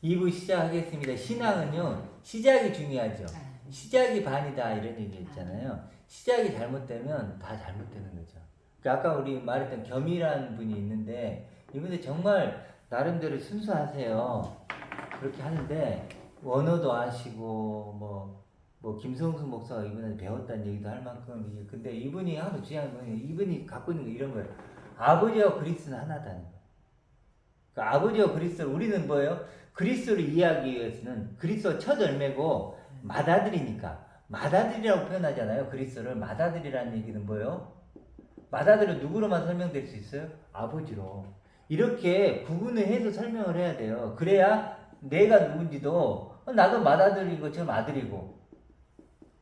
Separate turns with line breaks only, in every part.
2부 시작하겠습니다. 신앙은요, 시작이 중요하죠. 시작이 반이다 이런 얘기 했잖아요. 시작이 잘못되면 다 잘못되는 거죠. 그러니까 아까 우리 말했던 겸이라는 분이 있는데 이분들 정말 나름대로 순수하세요. 그렇게 하는데 원어도 아시고 뭐 김성수 목사가 이분한테 배웠다는 얘기도 할 만큼 이게 근데 이분이 하도 중요한 건 이분이 갖고 있는 게 이런 거예요. 아버지와 그리스도는 하나다는 거예요. 그러니까 아버지와 그리스도 우리는 뭐예요? 그리스도를 이해하기 위해서는 그리스도가 첫 열매고 맏아들이니까 맏아들이라고 표현하잖아요. 그리스도를 맏아들이라는 얘기는 뭐예요? 맏아들은 누구로만 설명될 수 있어요? 아버지로. 이렇게 구분을 해서 설명을 해야 돼요. 그래야 내가 누군지도 나도 맏아들인 것처럼 아들이고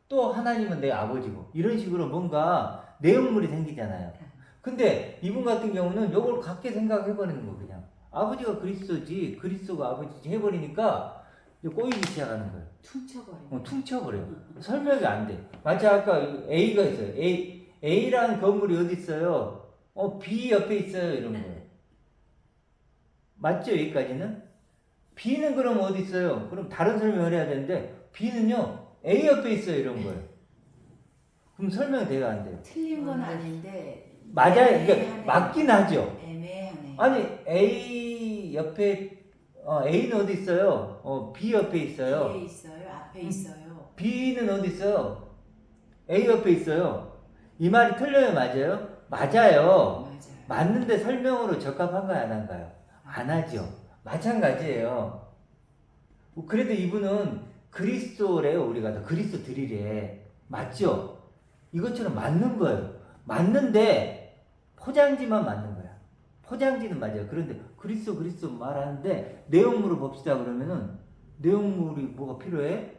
또 하나님은 내 아버지고 이런 식으로 뭔가 내용물이 생기잖아요. 근데 이분 같은 경우는 이걸 갖게 생각해버리는 거 그냥 아버지가 그리스도지 그리스도가 아버지지 해버리니까 꼬이기 시작하는 거예요.
퉁쳐버려.
퉁쳐버려요. 설명이 안 돼. 마치 아까 A가 있어요. A라는 건물이 어디 있어요? B 옆에 있어요. 이런 거예요. 맞죠? 여기까지는? B는 그럼 어디 있어요? 그럼 다른 설명을 해야 되는데 B는요 A 옆에 있어요. 이런 거예요. 그럼 설명이 돼야 안 돼요.
틀린 건 아닌데
맞아요. 이게 맞긴 하죠.
애매하네.
아니 A 옆에 A는 어디 있어요? B 옆에 있어요.
뒤에 있어요. 앞에 있어요.
B는 어디 있어요? A 옆에 있어요. 이 말이 틀려요, 맞아요? 맞아요. 맞는데 설명으로 적합한가요, 안 한가요? 안 하죠. 마찬가지예요. 그래도 이분은 그리스도래요, 우리가 더 그리스도들이래. 맞죠? 이것처럼 맞는 거예요. 맞는데 포장지만 맞는 거야. 포장지는 맞아요. 그런데 그리스도 말하는데 내용물을 봅시다 그러면은 내용물이 뭐가 필요해?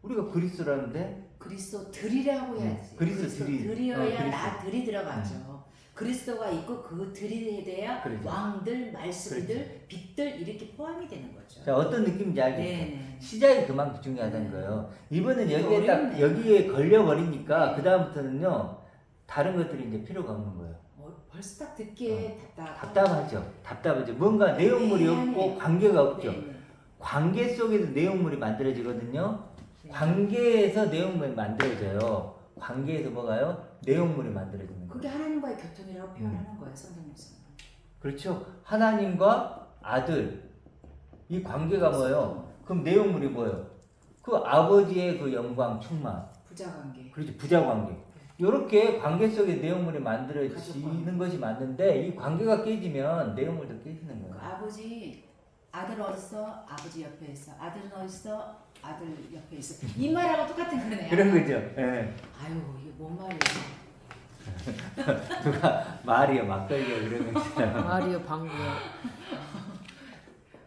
우리가 그리스도라는데
그리스도들이라고 해야지.
그리스도들이.
그리스도들이어야
그리스도.
나들이 들어가죠. 그리스도가 있고 그 들이 돼야
그렇죠.
왕들, 말씀들, 빛들 이렇게 포함이 되는 거죠.
자, 어떤 느낌인지 알겠죠?
네네.
시작이 그만큼 중요하다는 거예요. 이번엔 여기에 딱
어렵네.
여기에 걸려버리니까
네.
그 다음부터는요 다른 것들이 이제 필요가 없는 거예요.
벌써 딱 듣기에
답답하죠. 뭔가 내용물이 없고 관계가 없죠.
네네.
관계 속에서 내용물이 만들어지거든요.
네.
관계에서 내용물이 만들어져요. 관계에서 뭐가요? 내용물이 만들어지는 거예요.
그게 하나님과의 교통이라고 표현하는 거예요, 성경에서는.
그렇죠. 하나님과 아들 이 관계가 뭐예요? 그럼 내용물이 뭐예요? 그 아버지의 그 영광 충만.
부자 관계.
그렇죠. 부자 관계. 이렇게 관계 속에 내용물이 만들어지는 것이 맞는데 이 관계가 깨지면 내용물도 깨지는
그
거예요.
아버지 아들 어딨어? 아버지 옆에 있어. 아들은 어딨어? 아들 옆에 있어. 이 말하고 똑같은 거네요.
그런 거죠. 예.
아유 이게 뭔 말이야.
누가 말이요 막걸리요 그러면
마리오 방구요.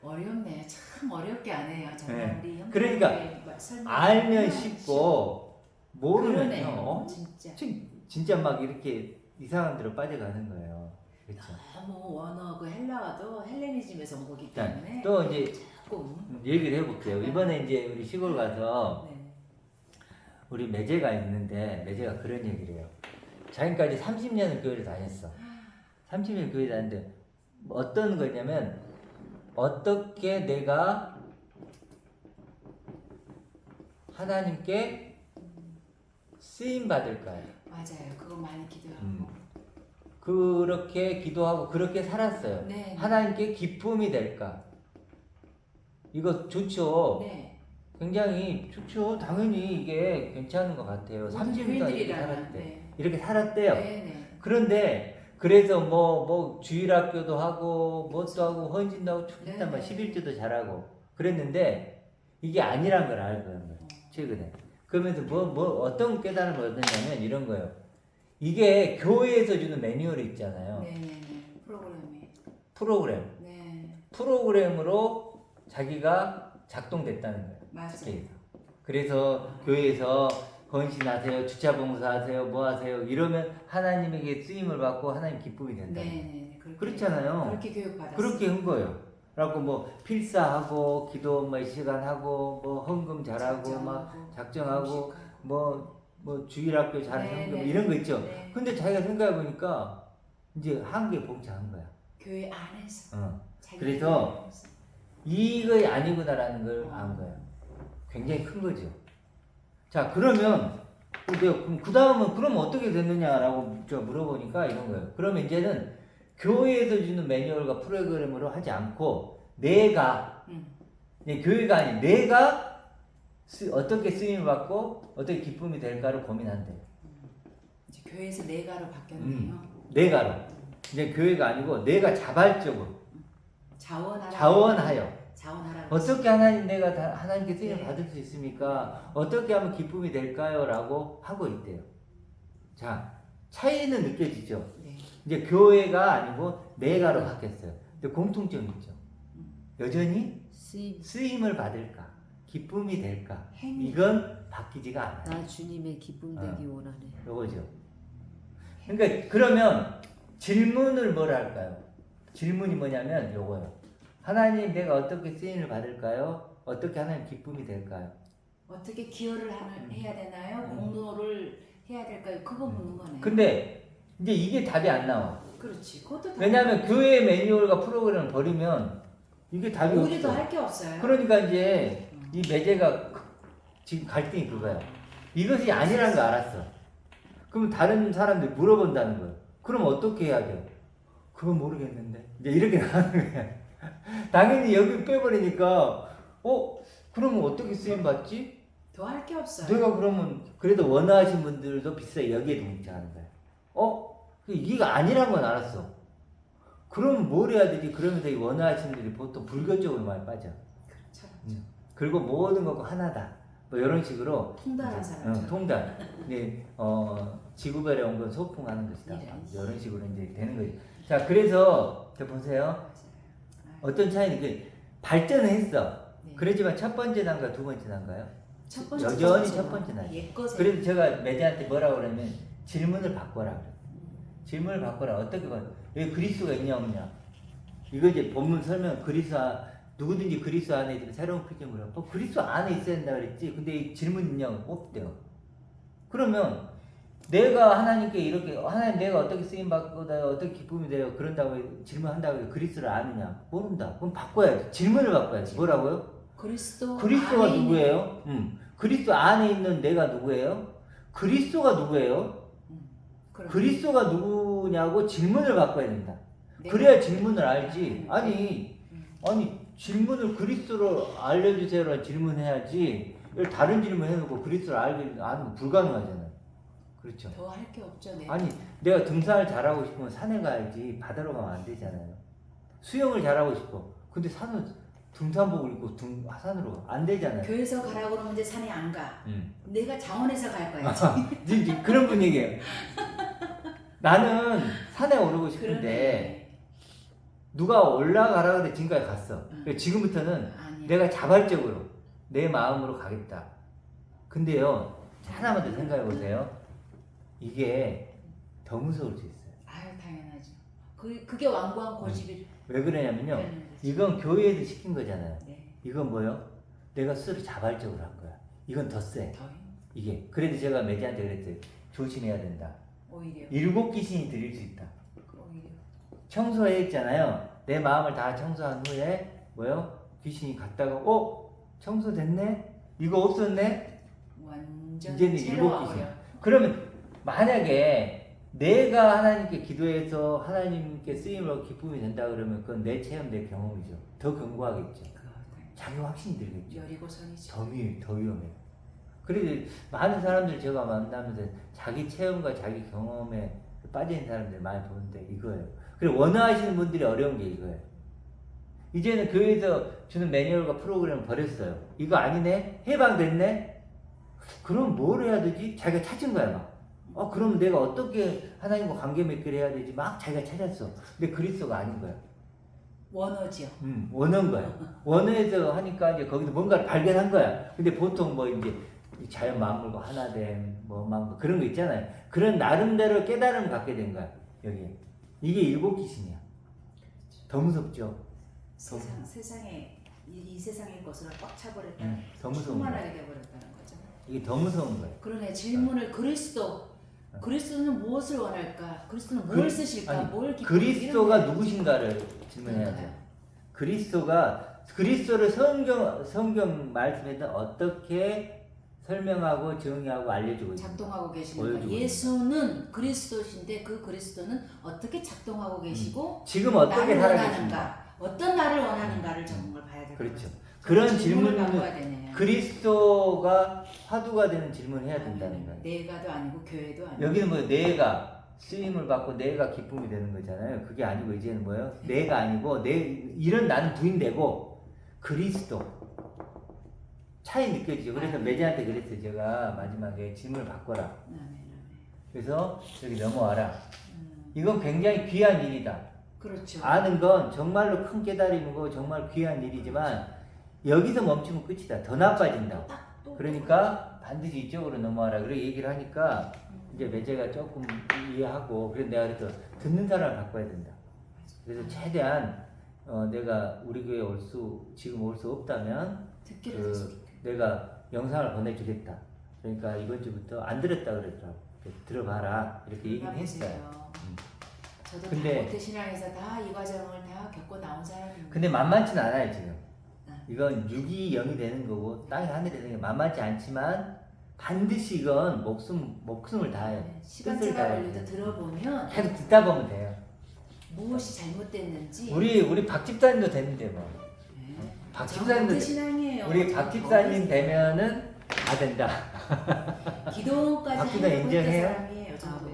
어렵네. 참 어렵게 안 해요. 정말
네.
우리 형님의
그러니까
설명
알면 쉽고 모르면요
그러네요. 진짜.
진짜 막 이렇게 이상한 데로 빠져가는 거예요. 그렇죠.
너무 원어 그 헬라어도 헬레니즘에서 온 거기 때문에
또 이제
조금
얘기를 해볼게요. 이번에 이제 우리 시골 가서
네.
우리 매제가 있는데 매제가 그런 얘기를 해요. 자기까지 30년을 교회를 다녔어. 30년 교회 다녔는데 어떤 거냐면 어떻게 내가 하나님께 쓰임 받을까요?
맞아요. 그거 많이 기도하고.
그렇게 기도하고 그렇게 살았어요.
네.
하나님께 기쁨이 될까? 이거 좋죠.
네.
굉장히 좋죠. 당연히 이게 괜찮은 것 같아요. 30년 이렇게 살았대.
네.
이렇게 살았대요.
네.
그런데 그래서 뭐 주일학교도 하고 뭣도 하고 헌신도 하고 축했단 말
네.
11조도 잘하고 그랬는데 이게 아니란 걸 알고 있는 거예요. 최근에. 그러면서 뭐 어떤 깨달음을 얻었냐면 이런 거예요. 이게 교회에서 주는 매뉴얼이 있잖아요.
네. 프로그램이.
프로그램.
네.
프로그램으로 자기가 작동됐다는 거예요.
맞아요.
그래서 교회에서 헌신하세요, 주차 봉사하세요, 뭐 하세요 이러면 하나님에게 쓰임을 받고 하나님 기쁨이 된다.
네.
그렇잖아요.
그렇게 교육 받았어요.
그렇게 한 거예요. 그래갖고 뭐 필사하고 기도 뭐 시간 하고 뭐 헌금 잘하고 막 작정하고 뭐 주일학교 잘 헌금 이런 거 있죠.
네.
근데 자기가 생각해 보니까 이제 한계에 봉착한 거야.
교회 안에서.
그래서 이거 아니구나라는 걸 안 거예요. 굉장히 큰 거죠. 자, 그러면 그 다음은 그럼 어떻게 됐느냐라고 물어보니까 이런 거예요. 그러면 이제는 교회에서 주는 매뉴얼과 프로그램으로 하지 않고 내가 교회가 아닌 내가 어떻게 쓰임을 받고 어떻게 기쁨이 될까를 고민한대요.
이제 교회에서 내가로 바뀌었네요.
내가로. 이제 교회가 아니고 내가 자발적으로 자원하여 어떻게 하나님 내가 하나님께 쓰임을 받을 수 있습니까? 어떻게 하면 기쁨이 될까요? 라고 하고 있대요. 자, 차이는 느껴지죠?
네.
이제 교회가 아니고 내가로 바뀌었어요. 근데 공통점이 있죠. 여전히 쓰임을 받을까? 기쁨이 될까? 이건 바뀌지가 않아요.
나 주님의 기쁨 되기 원하네.
요거죠. 그러니까 그러면 질문을 뭐라 할까요? 질문이 뭐냐면 요거예요. 하나님 내가 어떻게 쓰임을 받을까요? 어떻게 하나님 기쁨이 될까요?
어떻게 기여를 해야 되나요? 공로를 해야 될까요? 그거 묻는 거네요.
근데 이제 이게 답이 안 나와.
그렇지. 그것도
왜냐하면 교회 매뉴얼과 프로그램을 버리면 이게 답이
우리도
없어.
할 게 없어요.
그러니까 이제 이 매제가 지금 갈등이 그거야. 이것이 아니라는 거 알았어. 그럼 다른 사람들이 물어본다는 거야. 그럼 어떻게 해야 돼? 그건 모르겠는데. 이제 이렇게 나가는 거야. 당연히 여기 빼버리니까 그러면 어떻게 쓰임 받지?
더 할 게 없어요.
내가 그러면 그래도 원하신 분들도 비싸게 여기에 동참하는 거야. 이게가 아니란 건 알았어. 그럼 뭘 해야 되지? 그러면서 이 원하시는 분들이 보통 불교 쪽으로 많이 빠져.
그렇죠.
그리고 모든 것과 하나다. 뭐 이런 식으로
통달한 사람.
통달. 네, 지구별의 온건 소풍하는 것이다. 이런 식으로 이제 되는 거지. 자, 그래서 보세요. 어떤 차이는 발전을 했어.
네.
그렇지만 첫 번째 단가, 두 번째 단가요?
첫 번째
여전히 첫 번째 단가. 그래서 제가 매제한테 뭐라고 그러면 질문을 바꿔라 그래요. 질문을 바꿔라. 어떻게 봐? 여기 그리스도가 있냐 없냐? 이거 이제 본문 설명 누구든지 그리스도 안에 있으면 새로운 피조물이야. 그리스도 안에 있어야 된다 그랬지. 근데 이 질문 있냐고 없대요. 그러면 내가 하나님께 이렇게 하나님 내가 어떻게 쓰임 받고 어떻게 기쁨이 돼요? 그런다고 질문한다고 해서 그리스도를 아느냐? 모른다. 그럼 바꿔야지. 질문을 바꿔야지. 뭐라고요? 그리스도가 누구예요? 그리스도 안에 있는 내가 누구예요? 그리스도가 누구예요? 그리스도가 누구냐고 질문을 바꿔야 된다. 그래야 질문을 알지. 아니 질문을 그리스도로 알려주세요라는 질문해야지. 다른 질문 해놓고 그리스도를 아는 거 불가능하잖아요. 그렇죠.
더 할 게 없죠. 네.
아니 내가 등산을 잘하고 싶으면 산에 가야지 바다로 가면 안 되잖아요. 수영을 잘하고 싶어. 근데 등산복을 입고 산으로 안 되잖아요.
교회에서 가라고 그러면 이제 산에 안 가. 내가 자원해서 갈 거야.
그런 분위기예요. 나는 산에 오르고 싶은데 누가 올라가라 그래 지금까지 갔어. 지금부터는 내가 자발적으로 내 마음으로 가겠다. 근데요 하나만 더 생각해 보세요. 이게 더 무서울 수 있어요.
아유 당연하죠. 그게 완고한 고집이.
왜 그러냐면요. 이건 교회에서 시킨 거잖아요.
네.
이건 뭐요? 내가 스스로 자발적으로 한 거야. 이건 더 세. 이게. 그래도 제가 매지한테 그랬어요. 조심해야 된다.
오히려.
7 귀신이 들릴 수 있다.
오히려.
청소했잖아요. 내 마음을 다 청소한 후에 뭐요? 귀신이 갔다가 청소됐네? 이거 없었네?
완전
이제는 7 귀신. 그러면 만약에 내가 하나님께 기도해서 하나님께 쓰임으로 기쁨이 된다 그러면 그건 내 체험, 내 경험이죠. 더 견고하겠죠. 자기 확신이 들겠죠.
여리고선이죠.
더 위험해요. 그래서 많은 사람들 제가 만나면서 자기 체험과 자기 경험에 빠진 사람들 많이 보는데 이거예요. 그리고 원하시는 분들이 어려운 게 이거예요. 이제는 교회에서 주는 매뉴얼과 프로그램을 버렸어요. 이거 아니네? 해방됐네? 그럼 뭘 해야 되지? 자기가 찾은 거야 막. 그럼 내가 어떻게 하나님과 관계 맺기를 해야 되지? 막 자기가 찾았어. 근데 그리스도가 아닌 거야.
원어지요.
원어인 거야. 원어에서 하니까 이제 거기서 뭔가를 발견한 거야. 근데 보통 뭐 이제 자연 만물과 하나됨, 뭐 그런 거 있잖아요. 그런 나름대로 깨달음을 갖게 된 거야. 여기. 이게 7 귀신이야. 더 무섭죠.
세상에 이 세상의 것으로 꽉 차버렸다.
더 무서운 거야.
충만하게 돼버렸다는 거죠.
이게 더 무서운 거예요.
그러네. 질문을 그리스도는 무엇을 원할까? 그리스도는 뭘 쓰실까? 뭘
그리스도가 누구신가를 질문해야죠. 그리스도가 그리스도를 성경 말씀에서 어떻게 설명하고 정의하고 알려주고 있습니다.
작동하고 계시는
보여주고
거예요. 예수는 그리스도신데 그 그리스도는 어떻게 작동하고 계시고
지금 어떻게
나를
살아계십니까?
원하는가, 어떤 나를 원하는가를 정말 봐야 될 것
그렇죠.
같아요.
그런
질문을
질문은
바꿔야 되네요.
그리스도가 화두가 되는 질문을 해야 된다는 거예요.
내가도 아니고 교회도 아니고.
여기는 뭐 내가 쓰임을 받고 내가 기쁨이 되는 거잖아요. 그게 아니고 이제는 뭐예요? 내가 아니고 이런 나는 부인되고 그리스도 차이 느껴지죠. 그래서 매제한테 그랬어요. 제가 마지막에 질문을 바꿔라.
아멘.
그래서 여기 넘어와라. 이건 굉장히 귀한 일이다.
그렇죠.
아는 건 정말로 큰 깨달음이고 정말 귀한 일이지만 여기서 멈추면 끝이다. 더 나빠진다. 그러니까 반드시 이쪽으로 넘어와라. 그렇게 얘기를 하니까 이제 매제가 조금 이해하고 그래서 내가 그래서 듣는 사람을 바꿔야 된다. 그래서 최대한 내가 우리 교회 지금 올 수 없다면
듣기를 해서
내가 영상을 보내주겠다. 그러니까 이번 주부터 안 들었다 그러더라고. 들어봐라 이렇게 얘기를 했어요.
저도
근데-
다 모태신앙에서 다 이 과정을 다 겪고 나온 사람입니다.
근데 만만치는 않아요 지금. 이건 6이 0이 되는 거고 땅이 하늘이 되는 게 만만치 않지만 반드시 이건 목숨을 다해요. 뜻을
시간차가
다해요.
걸려도 들어보면
계속 듣다 보면 돼요.
무엇이 잘못됐는지
우리 박 집사님도 됐는데 뭐. 박 집사님도
모태신앙이에요.
우리 박 집사님 되면은 다 된다.
기도까지
박 집사
하려고 했던
인정해요?
사람이에요. 저도.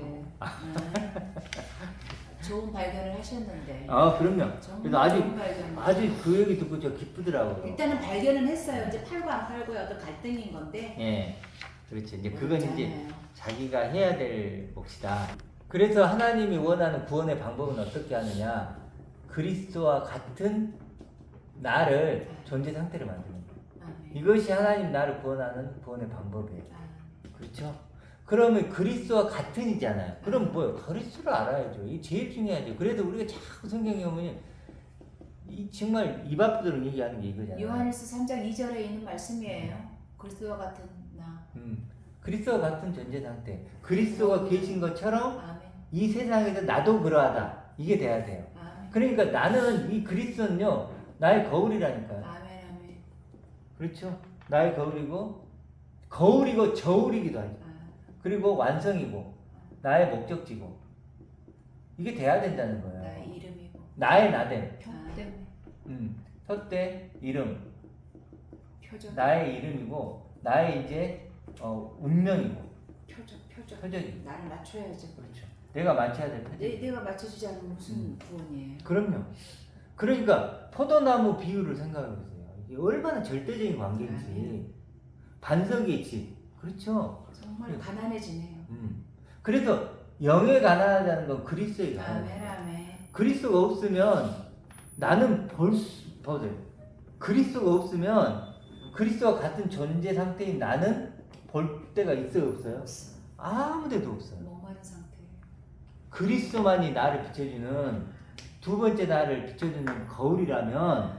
좋은 발견을 하셨는데.
그럼요.
정말
그래서
좋은 발견.
아주 그 얘기 듣고 저 기쁘더라고요.
일단은 발견은 했어요. 이제 팔고 안 팔고의 어떤 갈등인 건데.
예, 그렇지. 이제 그건 이제
어렵잖아요.
자기가 해야 될 몫이다. 그래서 하나님이 원하는 구원의 방법은 어떻게 하느냐? 그리스도와 같은 나를 존재 상태를 만드는 거예요.
아멘.
이것이 하나님 나를 구원하는 구원의 방법이에요. 그렇죠? 그러면 그리스도와 같은이잖아요. 그럼 뭐요? 그리스도를 알아야죠. 이게 제일 중요하죠. 그래도 우리가 자꾸 성경에 보면 이 정말 입 아프도록 얘기하는 게 이거잖아요.
요한일서 3장 2절에 있는 말씀이에요. 그리스도와 같은 나.
그리스도와 같은 존재 상태. 그리스도가 계신 것처럼
아멘.
이 세상에서 나도 그러하다. 이게 돼야 돼요.
아멘.
그러니까 나는 이 그리스도는요. 나의 거울이라니까요.
아멘. 아멘.
그렇죠? 나의 거울이고 저울이기도 하죠. 그리고 완성이고 나의 목적지고 이게 돼야 된다는 거예요.
나의 이름이고.
나의 나됨.
아멘.
헛되 이름.
표적.
나의 이름이고 나의 이제 운명이고
표적.
표적이고.
나를 맞춰야죠.
그렇죠. 내가 맞춰야 될 표적.
내가 맞춰주지 않으면 무슨 구원이에요?
그럼요. 그러니까 포도나무 비유를 생각해 보세요. 이게 얼마나 절대적인 관계인지. 반석의 집. 그렇죠.
정말 가난해지네요.
그래서 영에 가난하다는 건 그리스도에 가난해요.
아멘. 아멘.
그리스도가 없으면 나는 보세요. 그리스도가 없으면 그리스도와 같은 존재 상태인 나는 볼 데가 있어요, 없어요? 아무 데도 없어요.
목마른 상태예요.
그리스도만이 나를 비춰주는 두 번째 나를 비춰주는 거울이라면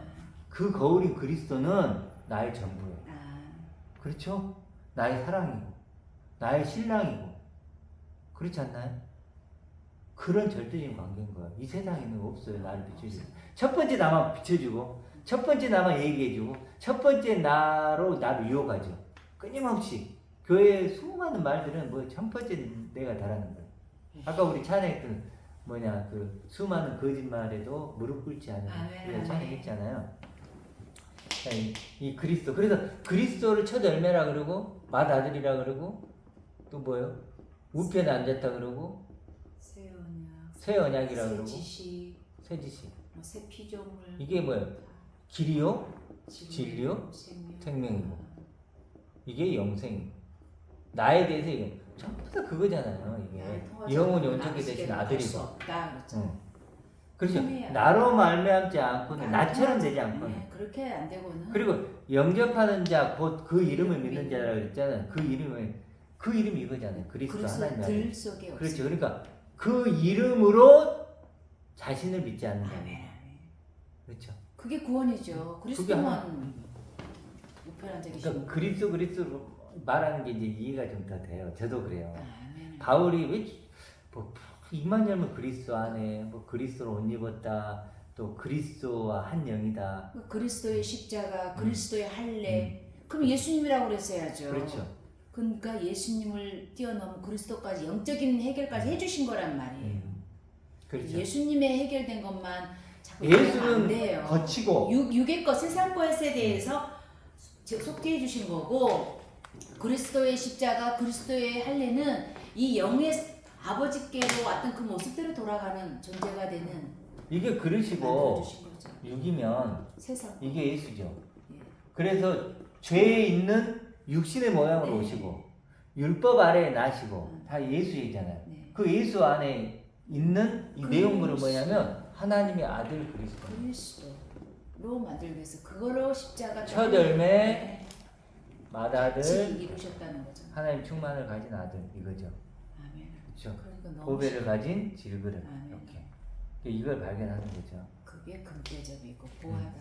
그 거울인 그리스도는 나의 전부예요. 그렇죠? 나의 사랑이고 나의 신랑이고 그렇지 않나요? 그런 절대적인 관계인 거예요. 이 세상에는 없어요. 나를 비춰주고 첫 번째 나만 비춰주고 첫 번째 나만 얘기해주고 첫 번째 나로 나를 유혹하죠. 끊임없이 교회의 수많은 말들은 뭐 첫 번째 내가 달하는 거예요. 아까 우리 찬양했던 그 수많은 거짓말에도 무릎 꿇지 않은 우리가 찬양했잖아요. 이 그리스도. 그래서 그리스도를 첫 열매라 그러고 맏아들이라 그러고 또 뭐요? 우편에 앉았다 그러고 새 언약이라 그러고 새 지시.
새 피조물.
이게 뭐예요? 길이요, 진리요, 생명이고 이게 영생이고 나에 대해서 이게 전부 다 그거잖아요. 이게 영원히 온전히 되신 아들이고. 그렇죠. 나로 말미암지 않고는 나처럼 되지 않고는.
그렇게 안 되고는.
그리고 영접하는 자 곧 그 이름을 믿는 자라고 그랬잖아요. 그 이름이 이거잖아요. 그리스도 하나님 아들.
들 속에 없어요.
그렇죠. 그러니까 그 이름으로 자신을 믿지 않는다. 그렇죠.
그게 구원이죠. 그리스도만 우편한 적이
그러니까 그리스도 말하는 게 이제 이해가 좀 더 돼요. 저도 그래요.
아멘.
바울이 왜 입만 열면 그리스도 안에 그리스도로 옷 입었다. 또 그리스도와 한 영이다.
그리스도의 십자가, 그리스도의 할례. 그럼 예수님이라고 그랬어야죠.
그렇죠.
그러니까 예수님을 뛰어넘은 그리스도까지 영적인 해결까지 해주신 거란 말이에요.
그렇죠.
예수님의 해결된 것만 자꾸 얘기하면 안 돼요.
예수는 거치고
육의 것, 세상 것에 대해서 속죄해 주신 거고, 그리스도의 십자가, 그리스도의 할례는 이 영의 아버지께로 왔던 그 모습대로 돌아가는 존재가 되는
이게 그릇이고
만들어주신 거죠.
육이면
세상.
이게 예수죠.
예.
그래서 죄에 있는 육신의 모양으로
네.
오시고 율법 아래에 나시고 다 예수이잖아요.
네.
그 예수 안에 있는 이
그리스도.
내용물은 뭐냐면 하나님의 아들 그리스도.
그리스도로 만들기 위해서 그거로 십자가
첫 열매,
네.
맏아들,
같이 이루셨다는 거죠.
하나님 충만을 가진 아들 이거죠.
아멘.
그렇죠.
그러니까 너무
보배를 가진 질그릇
아멘.
이렇게 이걸 발견하는 거죠.
그게 금대접이고 보하다.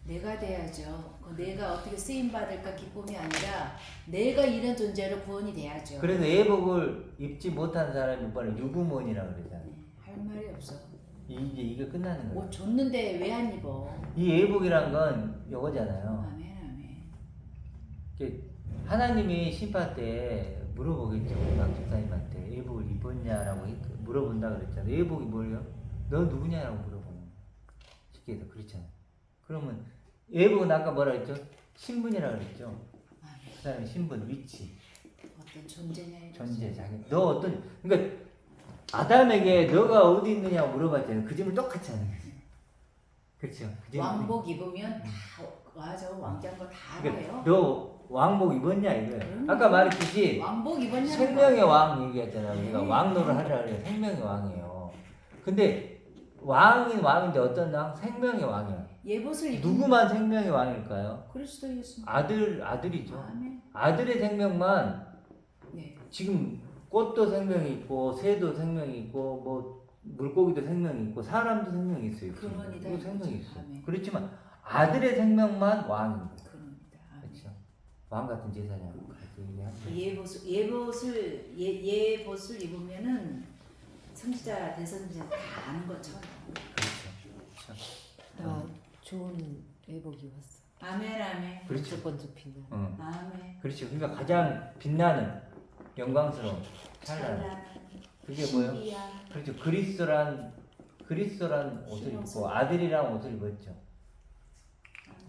내가 돼야죠. 내가 어떻게 쓰임 받을까 기쁨이 아니라 내가 이런 존재로 구원이 돼야죠.
그래서 예복을 입지 못한 사람이 이번에 유구몬이라고 그러잖아요.
네, 할 말이 없어.
이게 끝나는 거예요.
옷 줬는데 왜 안 입어?
이 예복이란 건 요거잖아요.
아멘 아멘.
이게 하나님이 심판 때 물어보겠죠. 박 집사님한테 예복을 입었냐라고 물어본다 그랬잖아요. 예복이 뭐예요? 너 누구냐라고 물어보는 거예요. 쉽게 해서 그렇잖아요. 그러면 예복은 아까 뭐라 그랬죠? 신분이라 그랬죠.
아멘.
그 사람의 신분, 위치,
어떤 존재냐 이거지.
존재, 자기. 너 어떤 그러니까 아담에게 너가 어디 있느냐고 물어봤잖아요. 그 질문 똑같이 하는 거예요. 그렇죠. 그 질문.
왕복 입으면 다 맞아 왕자인 거다
그러니까
알아요.
너 왕복 입었냐 이거예요.
음.
아까 말했듯이
왕복 입었냐?
생명의 왕 얘기했잖아요. 우리가
네.
왕노를 하자 그래요. 생명의 왕이에요. 근데 왕인 왕인데 어떤 왕? 생명의 왕이에요.
예봇을 입은
누구만 생명의 왕일까요?
그리스도 예수.
아들이죠.
아멘.
아들의 생명만
네.
지금 꽃도 생명이 있고 새도 생명이 있고 뭐 물고기도 생명이 있고 사람도 생명이 있어요.
근원이다
이거 생명이
이거죠.
있어요.
아멘.
그렇지만 아들의 생명만 왕입니다.
그럽니다. 아멘.
그렇죠. 왕 같은 제사장
예봇을 입으면은 선지자 대선지자 다 아는 것처럼.
그렇죠.
나 좋은 예복이 왔어.
아멘 아멘.
그렇죠.
번쩍번쩍 빛나.
응.
아멘.
그렇죠. 그러니까 가장 빛나는 영광스러운 찬란한
찬란한
그게 뭐예요?
신비한
그렇죠. 그리스도란 옷을 입고 아들이란 옷을 입었죠.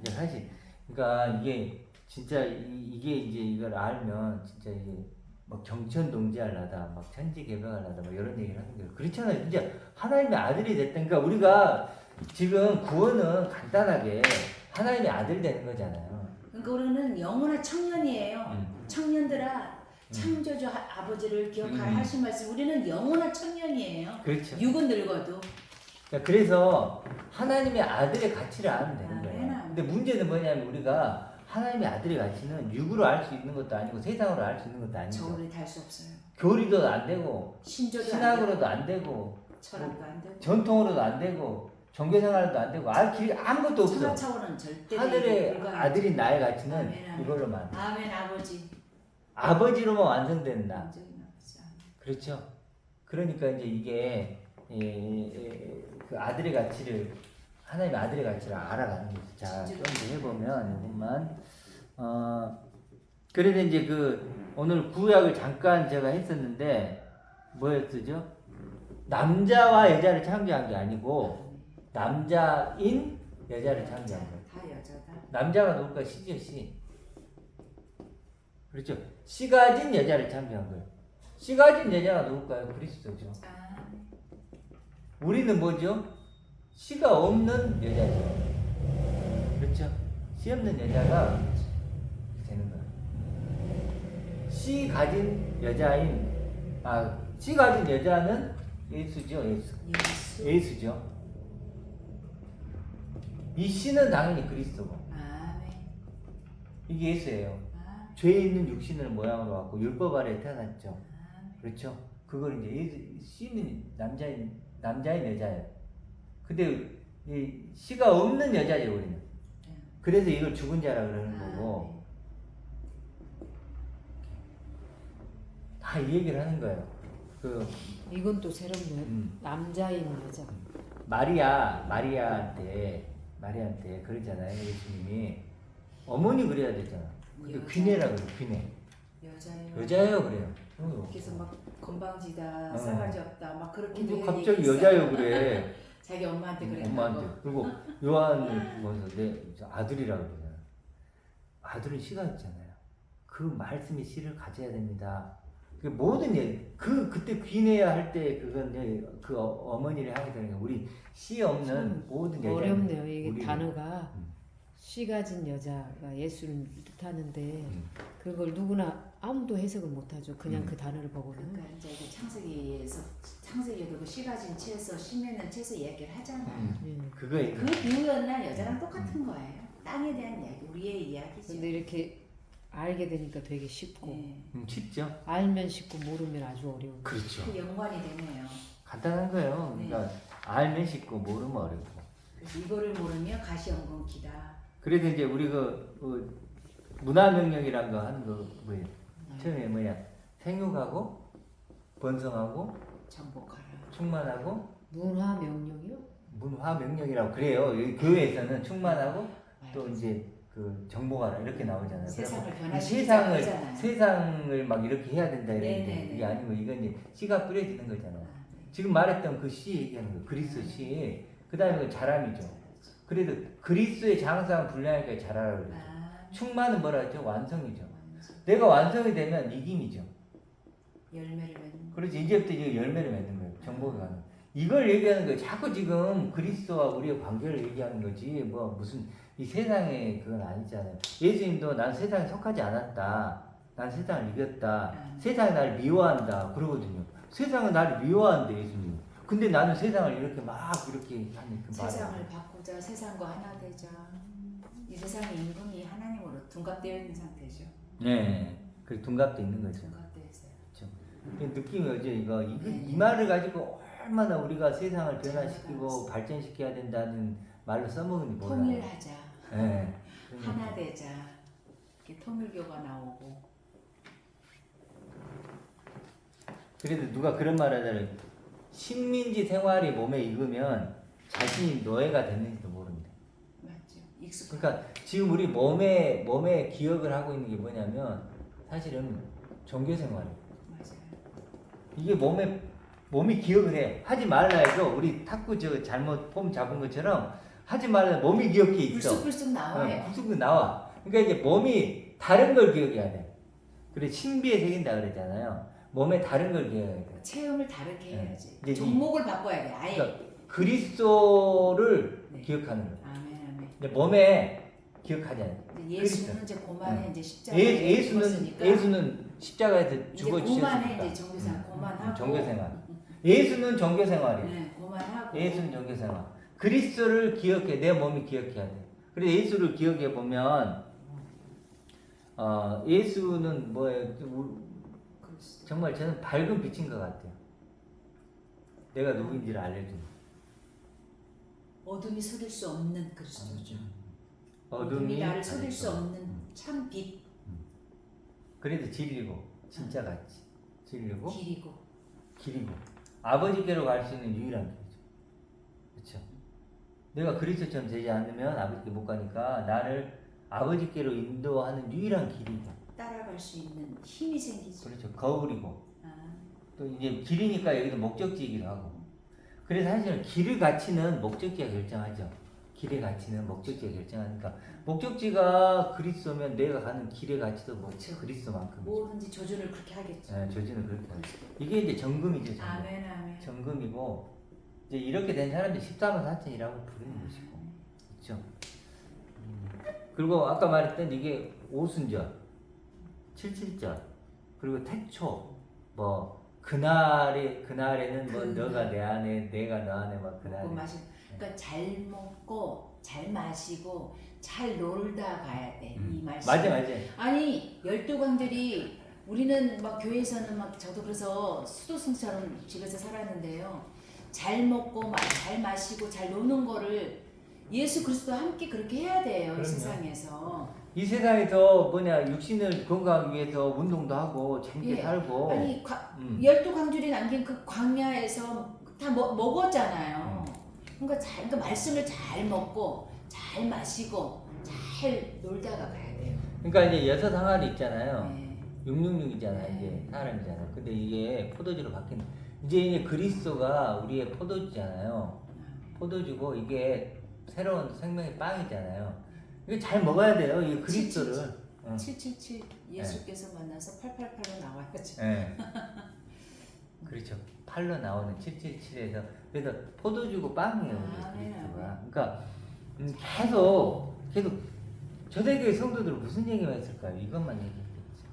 이제 사실 그러니까 이게 진짜 이게 이제 이걸 알면 진짜 이게 막 경천 동지하려다 막 천지개벽하려다 막 이런 얘기를 하는 거예요. 그렇잖아요. 진짜 하나님의 아들이 됐다. 그러니까 우리가 지금 구원은 간단하게 하나님의 아들 되는 거잖아요.
그러니까 우리는 영원한 청년이에요. 청년들아 창조주 아버지를 기억하라 하신 말씀. 우리는 영원한 청년이에요.
그렇죠.
육은 늙어도.
그러니까 그래서 하나님의 아들의 가치를 알면 되는
아멘,
거예요.
아멘.
근데 문제는 뭐냐면 우리가 하나님의 아들의 가치는 육으로 알 수 있는 것도 아니고 세상으로 알 수 있는 것도 아니고
저울에 달 수 없어요.
교리도 안 되고
신조도 안 되고
신학으로도 안 되고
철학도 안 되고
전통으로도 안 되고 종교생활도 안 되고 알 길이 아무것도 없어.
철학 차원은 절대
하늘의
불가능하죠.
아들인 나의 가치는
아멘, 아멘.
이걸로만
아멘 아버지.
아버지로만 완성된다.
완전히 아버지. 아멘.
그렇죠. 그러니까 이제 이게 그 아들의 가치를 하나님의 아들의 가치를 알아가는 거죠. 자, 좀 더 해보면 이것만 그래서 이제 그 오늘 구약을 잠깐 제가 했었는데 뭐였죠? 남자와 여자를 창조한 게 아니고 남자인 여자를 창조한 거예요.
다 여자다.
남자가 누굴까? 시죠, 시. 그렇죠. 씨 가진 여자를 창조한 거예요. 씨 가진 여자가 누굴까요? 그리스도죠.
아,
우리는 뭐죠? 씨가 없는 여자죠. 그렇죠? 씨 없는 여자가 되는 거예요. 씨 가진 여자인 씨 가진 여자는 예수죠, 예수.
예수.
예수죠. 이 씨는 당연히 그리스도고
아멘.
이게 예수예요.
아,
죄 있는 육신을 모양으로 갖고 율법 아래 태어났죠.
아멘.
그렇죠? 그걸 이제 씨는 남자인 여자예요. 근데 이 씨가 없는 여자죠 우리는.
네.
그래서 이걸 죽은 자라 그러는
아,
거고 다 이 얘기를 하는 거예요.
이건 또 새롭네.
음.
남자인 여자.
마리아한테 그러잖아요. 예수님이 어머니 그래야 되잖아. 근데 귀내라 그래. 귀내. 여자예요 그래요.
그래서 막 건방지다, 싸가지 없다, 막 그렇게
근데 갑자기 여자요 그래.
자기 엄마한테 그랬다고.
엄마한테. 그리고 요한을 보면서 내 아들이라고 그러잖아. 아들은 씨가 있잖아요. 그 말씀이 씨를 가져야 됩니다. 그 모든 그때 귀내야 할 때 그건 그 어머니를 하게 되는 거. 우리 씨 없는 모든 여자.
어렵네요. 이게 단어가 씨 가진 여자가 예수를 뜻하는데 그걸 누구나 아무도 해석을 못하죠. 그냥 그 단어를 보고는.
그러니까 이제 창세기에도 그 씨 가진 채에서 씨 맺는 채에서 이야기를 하잖아요.
그거에
그 비유였나 여자랑 똑같은 거예요. 땅에 대한 이야기, 우리의 이야기죠.
근데 이렇게 알게 되니까 되게 쉽고
네.
쉽죠?
알면 쉽고 모르면 아주 어려운.
그렇죠.
그 연관이 되네요.
간단한 거예요.
네.
그러니까 알면 쉽고 모르면 어렵고.
그래서 이거를 모르면 가시연금기다.
그래서 이제 우리 그 문화명령이란 거 하는 거 뭐예요? 처음에 뭐야? 생육하고 번성하고
정복하라.
충만하고
문화 명령이요?
문화명령이라고 그래요. 여기 교회에서는 충만하고 또 이제 그 정복하라 이렇게 나오잖아요.
세상을
그래서
변화시키자고 하잖아요.
세상을 막 이렇게 해야 된다 이랬는데
네네네.
이게 아니고 이건 이제 씨가 뿌려지는 거잖아요.
네.
지금 말했던 그 씨 얘기하는 거 그리스도 씨. 그다음에 그 자람이죠. 그래도 그리스도의 장사는 분량하니까 자라라 그러죠. 충만은 뭐라 했죠? 완성이죠. 내가 완성이 되면 이김이죠.
열매를 맺는.
그렇지. 이제부터 이제 열매를 맺는 거예요. 정복이 가는. 이걸 얘기하는 거예요. 자꾸 지금 그리스도와 우리의 관계를 얘기하는 거지. 뭐 무슨 이 세상에 그건 아니잖아요. 예수님도 난 세상에 속하지 않았다. 난 세상을 이겼다. 세상이 나를 미워한다. 그러거든요. 세상은 나를 미워한대 예수님. 근데 나는 세상을 이렇게 막 이렇게 하는 그 말이에요.
세상을 바꾸자, 세상과 하나 되자. 이 세상의 임금이 하나님으로 둔갑되어 있는 상태죠.
네. 그 둔갑돼 있는 거죠.
둔갑되어 있어요.
그렇죠. 느낌이 어제
네.
이 말을 가지고 얼마나 우리가 세상을 변화시키고 발전시켜야 된다는 말로 써먹은지 몰라요.
통일하자.
네.
하나 되자. 이렇게 통일교가 나오고.
그래도 누가 그런 말 하잖아요. 식민지 생활이 몸에 익으면 자신이 노예가 됐는지도 모른다.
맞죠. 익숙한.
그러니까 지금 우리 몸에 기억을 하고 있는 게 뭐냐면 사실은 종교 생활이에요.
맞아요.
이게 몸이 기억을 해. 하지 말라 해도 우리 탁구 잘못 폼 잡은 것처럼 하지 말라 몸이 기억해 있어.
불쑥불쑥 나와요.
불쑥 나와. 그러니까 이제 몸이 다른 걸 기억해야 돼. 그래 신비에 새긴다 그러잖아요. 몸에 다른 걸 기억해야 돼.
체험을 다르게 해야지.
이제
종목을 바꿔야 돼. 아예.
그러니까 그리스도를
네.
기억하는 거야.
아멘.
이제 몸에 기억하잖아요.
예수는 이제 고만에 이제 십자가.
예수는 십자가에서
이제
죽어
고만에
주셨으니까.
이제 종교생활 고만하고.
종교생활. 예수는 종교생활이에요.
네, 고만하고.
예수는 종교생활. 그리스도를 기억해. 내 몸이 기억해야 돼. 그래서 예수를 기억해 보면 예수는 뭐예요? 정말 저는 밝은 빛인 것 같아요. 내가 누구인지를 알려주는.
어둠이 속일 수 없는 그리스도죠. 어둠이 나를 속일 수 없는 참 빛.
그래도 진리고 진짜 같이 진리고
길이고.
아버지께로 갈 수 있는 유일한 길이죠. 그렇죠? 내가 그리스도처럼 되지 않으면 아버지께 못 가니까 나를 아버지께로 인도하는 유일한 길이고.
따라갈 수 있는 힘이 생기죠.
그렇죠. 거울이고. 또 이제 길이니까 여기도 목적지이기도 하고. 그래서 사실은 길의 가치는 목적지가 결정하죠. 길의 가치는 목적지가 결정하니까 목적지가 그리스도면 내가 가는 길의 가치도 뭐
그렇죠.
그리스도만큼.
뭐든지 조준을 그렇게 하겠죠.
네, 조지는 그렇게 하죠. 이게 이제 정금이죠. 정금.
아멘.
정금이고 이제 이렇게 된 사람들이 14만 4천이라고 부르는 것이고. 그렇죠. 그리고 아까 말했던 이게 오순절 77절 그리고 태초 뭐 그날에는 뭐 너가 내 안에 내가 너 안에 막 그날에
먹고 마시고. 그러니까 잘 먹고 잘 마시고 잘 놀다 가야 돼. 이 말씀.
맞아.
아니 12광들이 우리는 막 교회에서는 막 저도 그래서 수도승처럼 집에서 살았는데요. 잘 먹고 잘 마시고 잘 노는 거를 예수 그리스도와 함께 그렇게 해야 돼요.
그럼요.
이 세상에서.
이 세상에서 육신을 건강하기 위해서 운동도 하고 재밌게
예.
살고.
아니 12광줄이 남긴 그 광야에서 다 먹었잖아요. 그러니까 말씀을 잘 먹고 잘 마시고 잘 놀다가 가야 돼요.
그러니까 이제 여섯 항아리 있잖아요.
네.
666이잖아요. 이제 사람이잖아요. 근데 이게 포도주로 바뀐. 이제 그리스도가 우리의 포도주잖아요. 포도주고 이게 새로운 생명의 빵이잖아요. 이게 잘 먹어야 돼요. 이 그리스도를.
777 예수께서 만나서 888로 나와야지.
네. 그렇죠. 팔로 나오는 777에서 그래서 포도주고 빵이에요. 우리
네.
그리스도가. 그러니까 계속 초대교회 성도들은 무슨 얘기만 했을까요? 이것만 얘기했겠지.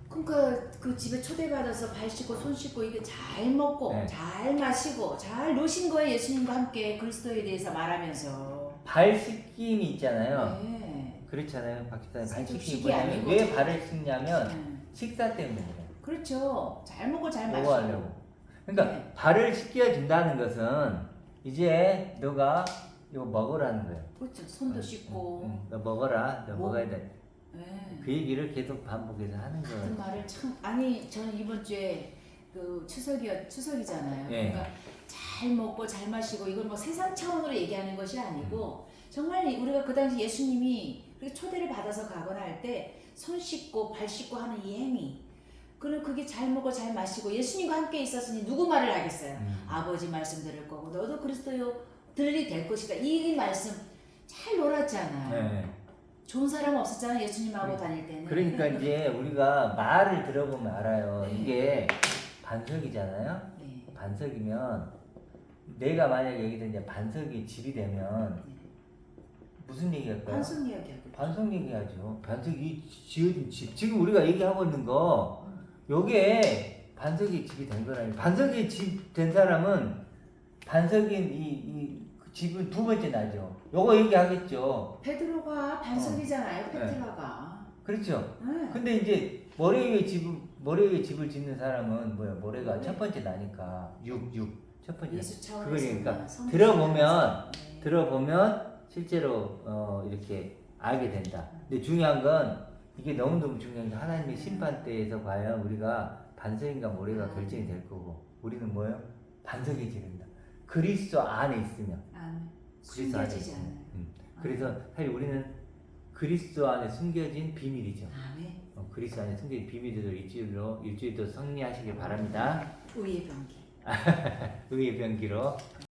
그러니까 그 집에 초대받아서 발 씻고 손 씻고 이게 잘 먹고
네.
잘 마시고 잘 노신 거예요. 예수님과 함께 그리스도에 대해서 말하면서.
발 씻김이 있잖아요.
네.
그렇잖아요. 박 집사님 발 씻김이
식이
뭐냐면
아니고
왜 발을 씻냐면
네.
식사 때문에 그래요.
그렇죠. 잘 먹고 잘
그거
마시고.
하려고. 그러니까
네.
발을 씻겨 준다는 것은 이제 너가 이거 먹으라는 거예요.
그렇죠. 손도 씻고.
너 먹어라. 너
뭐?
먹어야 돼.
네.
그 얘기를 계속 반복해서 하는
같은
거예요.
말을 참 아니 저는 이번 주에 그 추석이잖아요.
네.
그러니까 잘 먹고 잘 마시고 이걸 뭐 세상 차원으로 얘기하는 것이 아니고 정말 우리가 그 당시 예수님이 그렇게 초대를 받아서 가거나 할 때 손 씻고 발 씻고 하는 이 행위. 그럼 그게 잘 먹고 잘 마시고 예수님과 함께 있었으니 누구 말을 하겠어요? 아버지 말씀 들을 거고 너도 그리스도들이 될 것이다. 이 말씀 잘 놀았잖아요.
네.
좋은 사람 없었잖아요. 예수님하고 다닐 때는.
그러니까 이제 우리가 말을 들어보면 알아요.
네.
이게 반석이잖아요.
네.
반석이면 내가 만약에 여기서 이제 반석이 집이 되면 무슨 얘기할까요?
반석 이야기하고.
반석 얘기하죠. 반석이 지어진 집. 지금 우리가 얘기하고 있는 거 요게 반석이 집이 된 거라니. 반석이 집 된 사람은 반석인 이 집은 두 번째 나죠. 요거 얘기하겠죠.
베드로가 반석이잖아요. 페트라가.
그렇죠.
네.
근데 이제 모래 위에 집을 짓는 사람은 뭐야? 모래가 첫 번째 나니까 첫 번째.
예수 차원에서
그러니까
성경
들어보면 실제로 이렇게 알게 된다. 근데 중요한 건 이게 너무너무 중요한 게 하나님의 심판 때에서 과연 우리가 반석인가 모래가 결정이 될 거고 우리는 뭐예요? 반석이 지른다. 그리스도 안에 있으면. 그리스도 안에
숨겨지지
있으면.
않아요.
그래서 사실 우리는 그리스도 안에 숨겨진 비밀이죠.
아멘.
그리스도 안에 숨겨진 비밀들을 일주일도 승리하시길 바랍니다.
의의 병기.
의의 병기로.